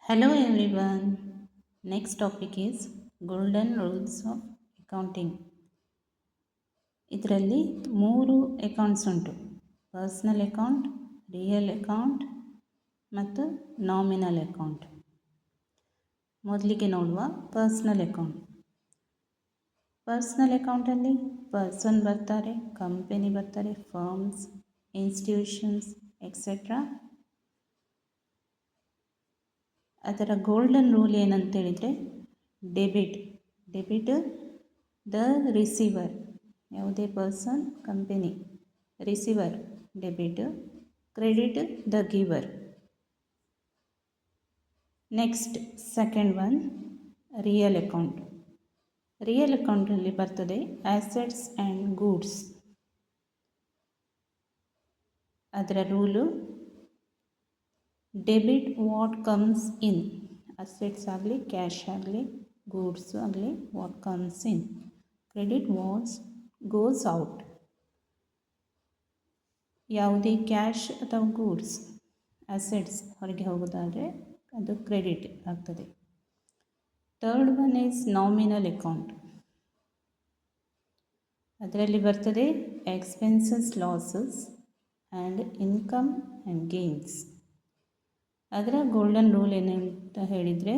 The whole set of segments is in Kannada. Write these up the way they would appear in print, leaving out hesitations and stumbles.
Hello everyone. Next topic is golden rules of accounting. ಇದರಲ್ಲಿ 3 ಅಕೌಂಟ್ಸ್ ಉಂಟು. ಪರ್ಸನಲ್ ಅಕೌಂಟ್, ರಿಯಲ್ ಅಕೌಂಟ್ ಮತ್ತು ನಾಮಿನಲ್ ಅಕೌಂಟ್. ಮೊದಲಿಗೆ ನೋಡುವ ಪರ್ಸನಲ್ ಅಕೌಂಟ್. ಪರ್ಸನಲ್ ಅಕೌಂಟಲ್ಲಿ ಪರ್ಸನ್ ಬರ್ತಾರೆ, ಕಂಪನಿ ಬರ್ತಾರೆ, ಫರ್ಮ್ಸ್, ಇನ್ಸ್ಟಿಟ್ಯೂಷನ್ಸ್ ಎಕ್ಸೆಟ್ರಾ. ಅದರ ಗೋಲ್ಡನ್ ರೂಲ್ ಏನಂತೇಳಿದರೆ ಡೆಬಿಟ್ ದ ರಿಸೀವರ್, ಯಾವುದೇ person company, receiver debit, credit the giver. Next second one real account. Real ಅಕೌಂಟಲ್ಲಿ ಬರ್ತದೆ ಆ್ಯಸೆಟ್ಸ್ ಆ್ಯಂಡ್ ಗೂಡ್ಸ್. ಅದರ rule debit what comes in, assets ಆಗಲಿ ಕ್ಯಾಶ್ ಆಗಲಿ ಗೂಡ್ಸ್ ಆಗಲಿ what comes in, credit whats goes out. ಯಾವುದೇ ಕ್ಯಾಶ್ ಅಥವಾ ಗೂಡ್ಸ್ ಅಸೆಟ್ಸ್ ಹೊರಗೆ ಹೋಗೋದಾದರೆ ಅದು ಕ್ರೆಡಿಟ್ ಆಗ್ತದೆ. Third one is nominal account. ಅದರಲ್ಲಿ ಬರ್ತದೆ expenses, losses and income and gains. ಅದರ ಗೋಲ್ಡನ್ ರೂಲ್ ಏನಂತ ಹೇಳಿದರೆ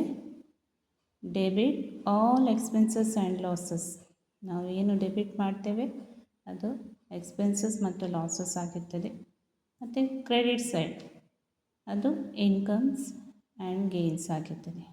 debit all expenses and losses. ನಾವು ಏನು ಡೆಬಿಟ್ ಮಾಡ್ತೇವೆ ಅದು ಎಕ್ಸ್ಪೆನ್ಸಸ್ ಮತ್ತು ಲಾಸಸ್ ಆಗಿರ್ತದೆ. ಮತ್ತು ಕ್ರೆಡಿಟ್ ಸೈಡ್ ಅದು ಇನ್ಕಮ್ಸ್ ಆ್ಯಂಡ್ ಗೇನ್ಸ್ ಆಗಿರ್ತದೆ.